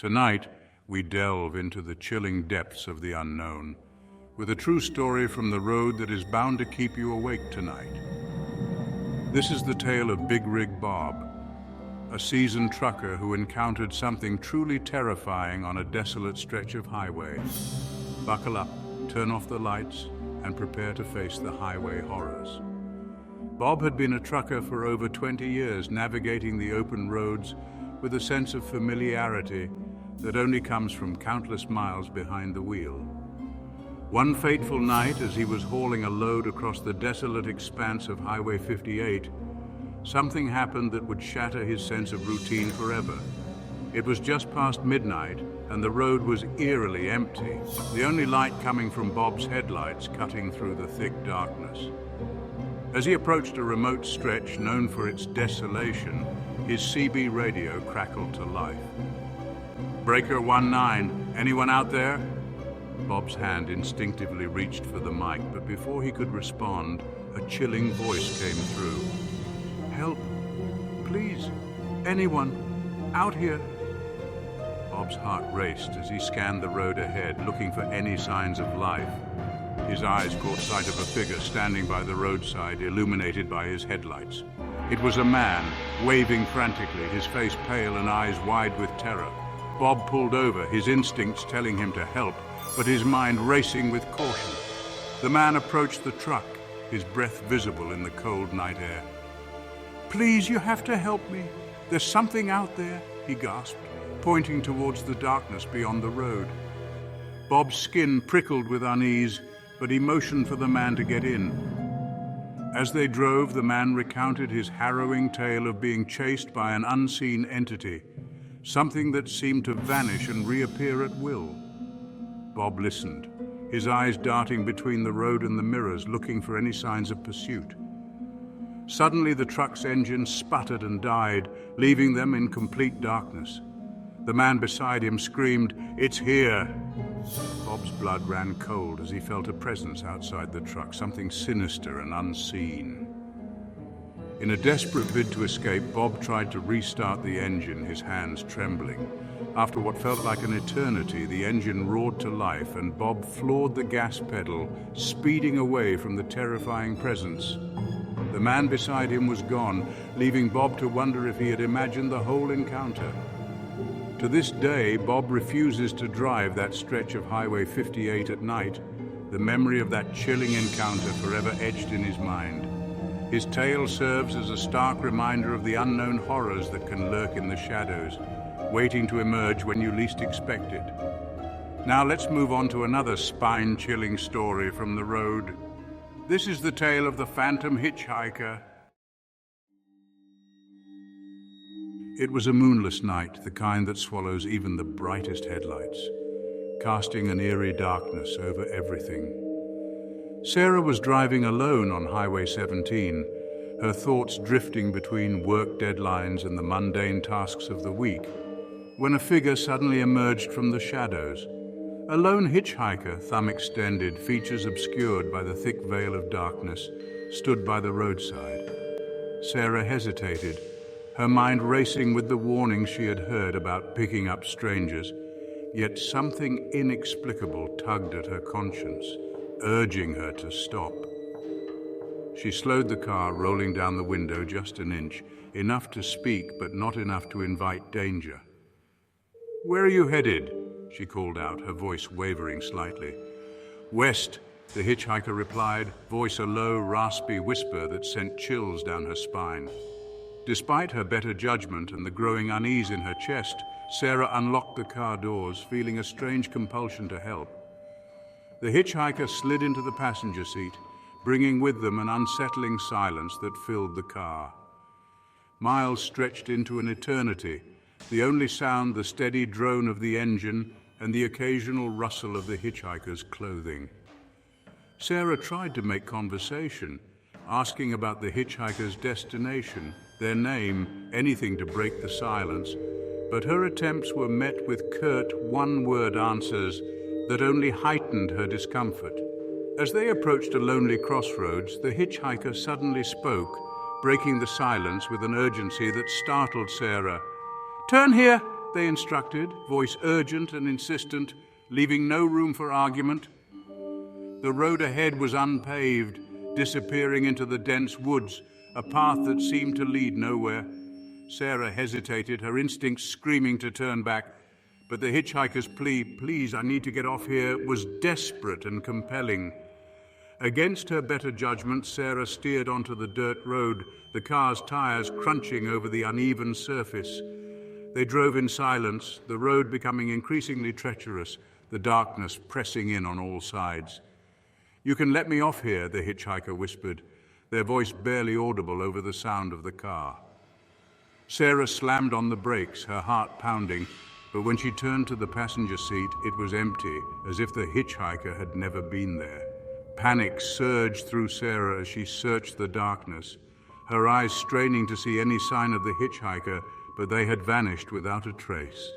Tonight, we delve into the chilling depths of the unknown, with a true story from the road that is bound to keep you awake tonight. This is the tale of Big Rig Bob, a seasoned trucker who encountered something truly terrifying on a desolate stretch of highway. Buckle up, turn off the lights, and prepare to face the highway horrors. Bob had been a trucker for over 20 years, navigating the open roads with a sense of familiarity that only comes from countless miles behind the wheel. One fateful night, as he was hauling a load across the desolate expanse of Highway 58, something happened that would shatter his sense of routine forever. It was just past midnight, and the road was eerily empty, the only light coming from Bob's headlights cutting through the thick darkness. As he approached a remote stretch known for its desolation, his CB radio crackled to life. "Breaker 19, anyone out there?" Bob's hand instinctively reached for the mic, but before he could respond, a chilling voice came through. "Help, please, anyone, out here." Bob's heart raced as he scanned the road ahead, looking for any signs of life. His eyes caught sight of a figure standing by the roadside, illuminated by his headlights. It was a man, waving frantically, his face pale and eyes wide with terror. Bob pulled over, his instincts telling him to help, but his mind racing with caution. The man approached the truck, his breath visible in the cold night air. "Please, you have to help me. There's something out there," he gasped, pointing towards the darkness beyond the road. Bob's skin prickled with unease, but he motioned for the man to get in. As they drove, the man recounted his harrowing tale of being chased by an unseen entity, something that seemed to vanish and reappear at will. Bob listened, his eyes darting between the road and the mirrors, looking for any signs of pursuit. Suddenly, the truck's engine sputtered and died, leaving them in complete darkness. The man beside him screamed, "It's here!" Bob's blood ran cold as he felt a presence outside the truck, something sinister and unseen. In a desperate bid to escape, Bob tried to restart the engine, his hands trembling. After what felt like an eternity, the engine roared to life, and Bob floored the gas pedal, speeding away from the terrifying presence. The man beside him was gone, leaving Bob to wonder if he had imagined the whole encounter. To this day, Bob refuses to drive that stretch of Highway 58 at night, the memory of that chilling encounter forever etched in his mind. His tale serves as a stark reminder of the unknown horrors that can lurk in the shadows, waiting to emerge when you least expect it. Now let's move on to another spine-chilling story from the road. This is the tale of the Phantom Hitchhiker. It was a moonless night, the kind that swallows even the brightest headlights, casting an eerie darkness over everything. Sarah was driving alone on Highway 17, her thoughts drifting between work deadlines and the mundane tasks of the week, when a figure suddenly emerged from the shadows. A lone hitchhiker, thumb extended, features obscured by the thick veil of darkness, stood by the roadside. Sarah hesitated, her mind racing with the warnings she had heard about picking up strangers, yet something inexplicable tugged at her conscience, urging her to stop. She slowed the car, rolling down the window just an inch, enough to speak but not enough to invite danger. "Where are you headed?" she called out, her voice wavering slightly. "West," the hitchhiker replied, voice a low, raspy whisper that sent chills down her spine. Despite her better judgment and the growing unease in her chest, Sarah unlocked the car doors, feeling a strange compulsion to help. The hitchhiker slid into the passenger seat, bringing with them an unsettling silence that filled the car. Miles stretched into an eternity, the only sound the steady drone of the engine and the occasional rustle of the hitchhiker's clothing. Sarah tried to make conversation, asking about the hitchhiker's destination, their name, anything to break the silence, but her attempts were met with curt, one-word answers that only heightened her discomfort. As they approached a lonely crossroads, the hitchhiker suddenly spoke, breaking the silence with an urgency that startled Sarah. "Turn here! they instructed, voice urgent and insistent, leaving no room for argument. The road ahead was unpaved, disappearing into the dense woods, a path that seemed to lead nowhere. Sarah hesitated, her instincts screaming to turn back, but the hitchhiker's plea, "Please, I need to get off here," was desperate and compelling. Against her better judgment, Sarah steered onto the dirt road, the car's tires crunching over the uneven surface. They drove in silence, the road becoming increasingly treacherous, the darkness pressing in on all sides. "You can let me off here," the hitchhiker whispered, their voice barely audible over the sound of the car. Sarah slammed on the brakes, her heart pounding, but when she turned to the passenger seat, it was empty, as if the hitchhiker had never been there. Panic surged through Sarah as she searched the darkness, her eyes straining to see any sign of the hitchhiker, but they had vanished without a trace.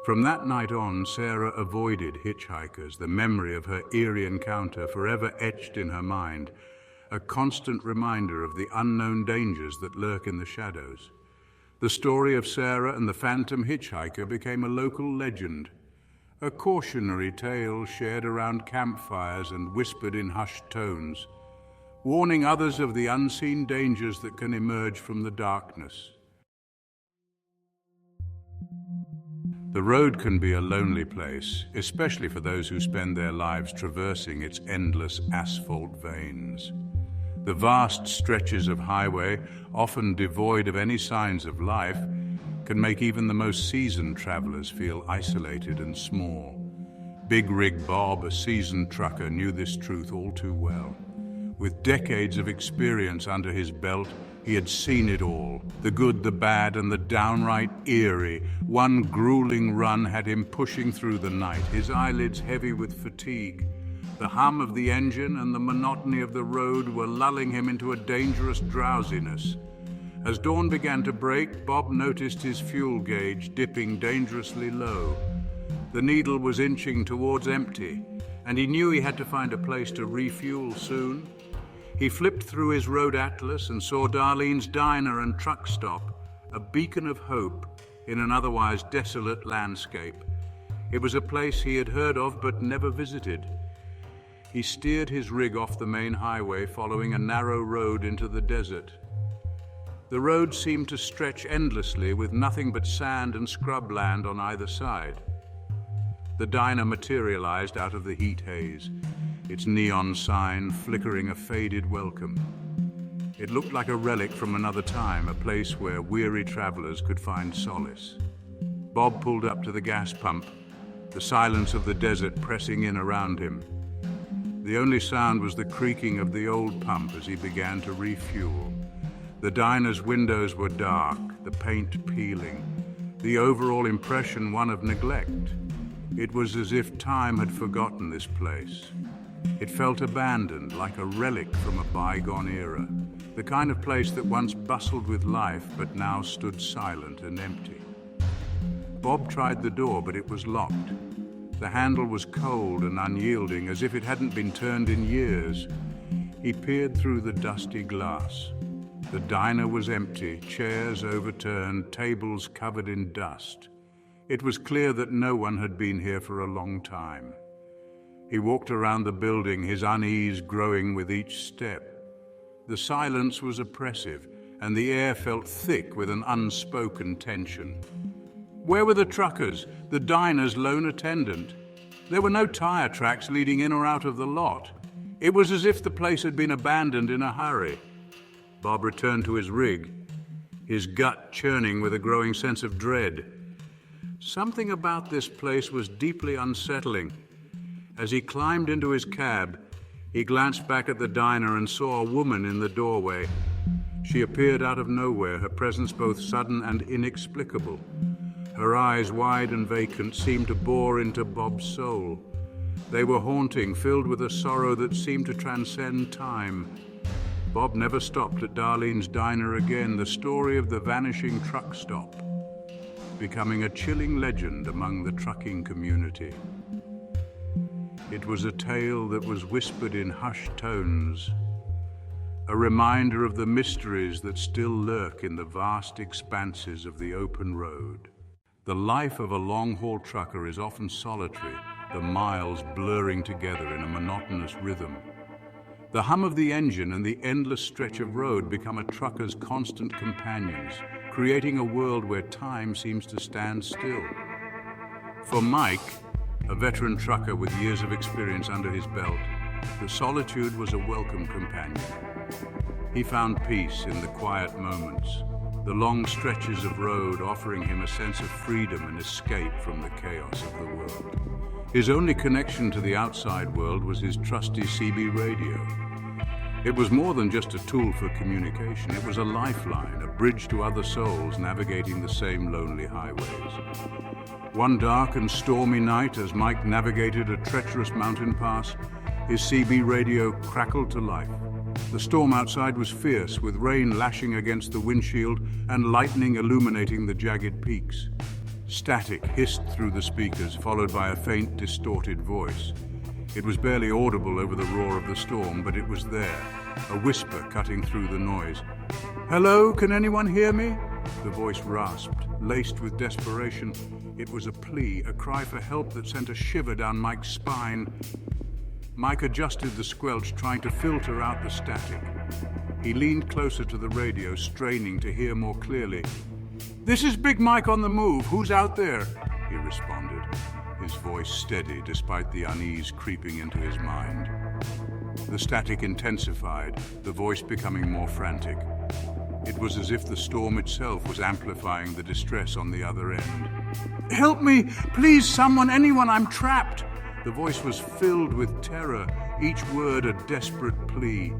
From that night on, Sarah avoided hitchhikers, the memory of her eerie encounter forever etched in her mind, a constant reminder of the unknown dangers that lurk in the shadows. The story of Sarah and the Phantom Hitchhiker became a local legend, a cautionary tale shared around campfires and whispered in hushed tones, warning others of the unseen dangers that can emerge from the darkness. The road can be a lonely place, especially for those who spend their lives traversing its endless asphalt veins. The vast stretches of highway, often devoid of any signs of life, can make even the most seasoned travelers feel isolated and small. Big Rig Bob, a seasoned trucker, knew this truth all too well. With decades of experience under his belt, he had seen it all, the good, the bad, and the downright eerie. One grueling run had him pushing through the night, his eyelids heavy with fatigue. The hum of the engine and the monotony of the road were lulling him into a dangerous drowsiness. As dawn began to break, Bob noticed his fuel gauge dipping dangerously low. The needle was inching towards empty, and he knew he had to find a place to refuel soon. He flipped through his road atlas and saw Darlene's diner and truck stop, a beacon of hope in an otherwise desolate landscape. It was a place he had heard of but never visited. He steered his rig off the main highway, following a narrow road into the desert. The road seemed to stretch endlessly, with nothing but sand and scrubland on either side. The diner materialized out of the heat haze, its neon sign flickering a faded welcome. It looked like a relic from another time, a place where weary travelers could find solace. Bob pulled up to the gas pump, the silence of the desert pressing in around him. The only sound was the creaking of the old pump as he began to refuel. The diner's windows were dark, the paint peeling, the overall impression one of neglect. It was as if time had forgotten this place. It felt abandoned, like a relic from a bygone era, the kind of place that once bustled with life but now stood silent and empty. Bob tried the door, but it was locked. The handle was cold and unyielding, as if it hadn't been turned in years. He peered through the dusty glass. The diner was empty, chairs overturned, tables covered in dust. It was clear that no one had been here for a long time. He walked around the building, his unease growing with each step. The silence was oppressive, and the air felt thick with an unspoken tension. Where were the truckers, the diner's lone attendant? There were no tire tracks leading in or out of the lot. It was as if the place had been abandoned in a hurry. Bob returned to his rig, his gut churning with a growing sense of dread. Something about this place was deeply unsettling. As he climbed into his cab, he glanced back at the diner and saw a woman in the doorway. She appeared out of nowhere, her presence both sudden and inexplicable. Her eyes, wide and vacant, seemed to bore into Bob's soul. They were haunting, filled with a sorrow that seemed to transcend time. Bob never stopped at Darlene's diner again, the story of the vanishing truck stop, becoming a chilling legend among the trucking community. It was a tale that was whispered in hushed tones, a reminder of the mysteries that still lurk in the vast expanses of the open road. The life of a long-haul trucker is often solitary, the miles blurring together in a monotonous rhythm. The hum of the engine and the endless stretch of road become a trucker's constant companions, creating a world where time seems to stand still. For Mike, a veteran trucker with years of experience under his belt, the solitude was a welcome companion. He found peace in the quiet moments, the long stretches of road offering him a sense of freedom and escape from the chaos of the world. His only connection to the outside world was his trusty CB radio. It was more than just a tool for communication. It was a lifeline, a bridge to other souls navigating the same lonely highways. One dark and stormy night, as Mike navigated a treacherous mountain pass, his CB radio crackled to life. The storm outside was fierce, with rain lashing against the windshield and lightning illuminating the jagged peaks. Static hissed through the speakers, followed by a faint, distorted voice. It was barely audible over the roar of the storm, but it was there, a whisper cutting through the noise. "Hello, can anyone hear me?" The voice rasped, laced with desperation. It was a plea, a cry for help that sent a shiver down Mike's spine. Mike adjusted the squelch, trying to filter out the static. He leaned closer to the radio, straining to hear more clearly. "This is Big Mike on the move. Who's out there?" he responded, his voice steady despite the unease creeping into his mind. The static intensified, the voice becoming more frantic. It was as if the storm itself was amplifying the distress on the other end. "Help me! Please, someone, anyone, I'm trapped!" The voice was filled with terror, each word a desperate plea.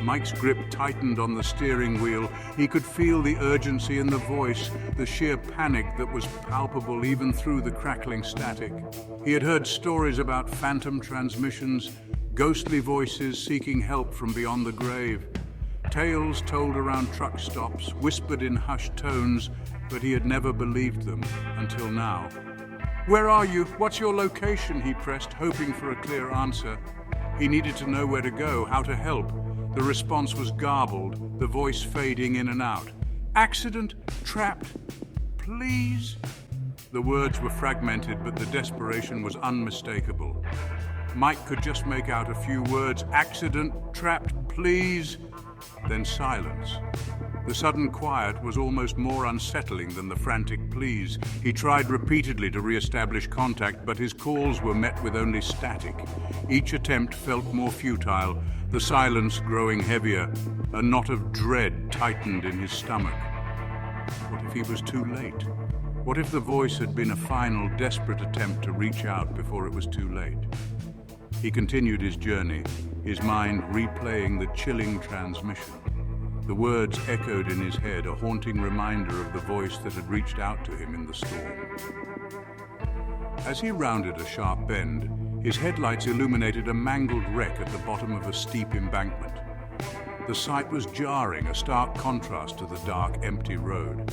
Mike's grip tightened on the steering wheel. He could feel the urgency in the voice, the sheer panic that was palpable even through the crackling static. He had heard stories about phantom transmissions, ghostly voices seeking help from beyond the grave. Tales told around truck stops, whispered in hushed tones, but he had never believed them until now. "Where are you? What's your location?" he pressed, hoping for a clear answer. He needed to know where to go, how to help. The response was garbled, the voice fading in and out. "Accident, trapped, please." The words were fragmented, but the desperation was unmistakable. Mike could just make out a few words: "Accident, trapped, please." Then silence. The sudden quiet was almost more unsettling than the frantic pleas. He tried repeatedly to re-establish contact, but his calls were met with only static. Each attempt felt more futile, the silence growing heavier. A knot of dread tightened in his stomach. What if he was too late? What if the voice had been a final, desperate attempt to reach out before it was too late? He continued his journey, his mind replaying the chilling transmission. The words echoed in his head, a haunting reminder of the voice that had reached out to him in the storm. As he rounded a sharp bend, his headlights illuminated a mangled wreck at the bottom of a steep embankment. The sight was jarring, a stark contrast to the dark, empty road.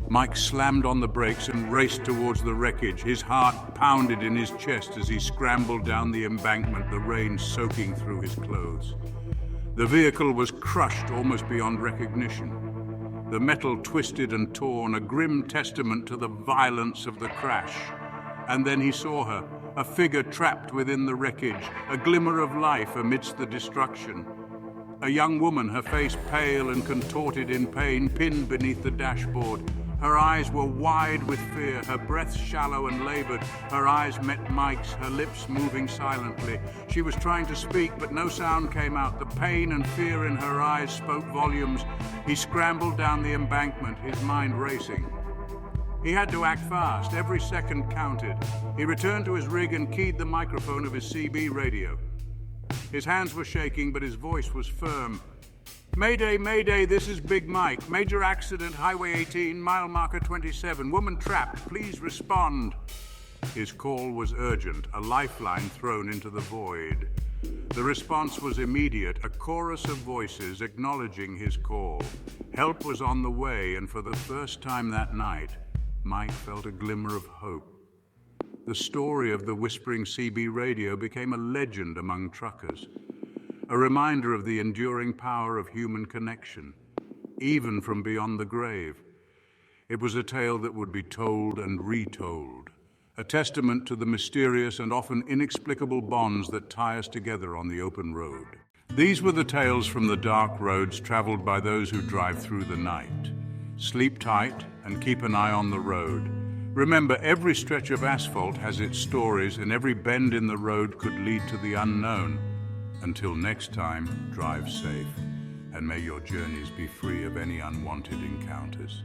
Mike slammed on the brakes and raced towards the wreckage. His heart pounded in his chest as he scrambled down the embankment, the rain soaking through his clothes. The vehicle was crushed almost beyond recognition. The metal twisted and torn, a grim testament to the violence of the crash. And then he saw her, a figure trapped within the wreckage, a glimmer of life amidst the destruction. A young woman, her face pale and contorted in pain, pinned beneath the dashboard. Her eyes were wide with fear, her breath shallow and labored. Her eyes met Mike's, her lips moving silently. She was trying to speak, but no sound came out. The pain and fear in her eyes spoke volumes. He scrambled down the embankment, his mind racing. He had to act fast. Every second counted. He returned to his rig and keyed the microphone of his CB radio. His hands were shaking, but his voice was firm. "Mayday, Mayday, this is Big Mike. Major accident, Highway 18, mile marker 27. Woman trapped. Please respond." His call was urgent, a lifeline thrown into the void. The response was immediate, a chorus of voices acknowledging his call. Help was on the way, and for the first time that night, Mike felt a glimmer of hope. The story of the Wispering CB radio became a legend among truckers, a reminder of the enduring power of human connection, even from beyond the grave. It was a tale that would be told and retold, a testament to the mysterious and often inexplicable bonds that tie us together on the open road. These were the tales from the dark roads traveled by those who drive through the night. Sleep tight and keep an eye on the road. Remember, every stretch of asphalt has its stories, and every bend in the road could lead to the unknown. Until next time, drive safe, and may your journeys be free of any unwanted encounters.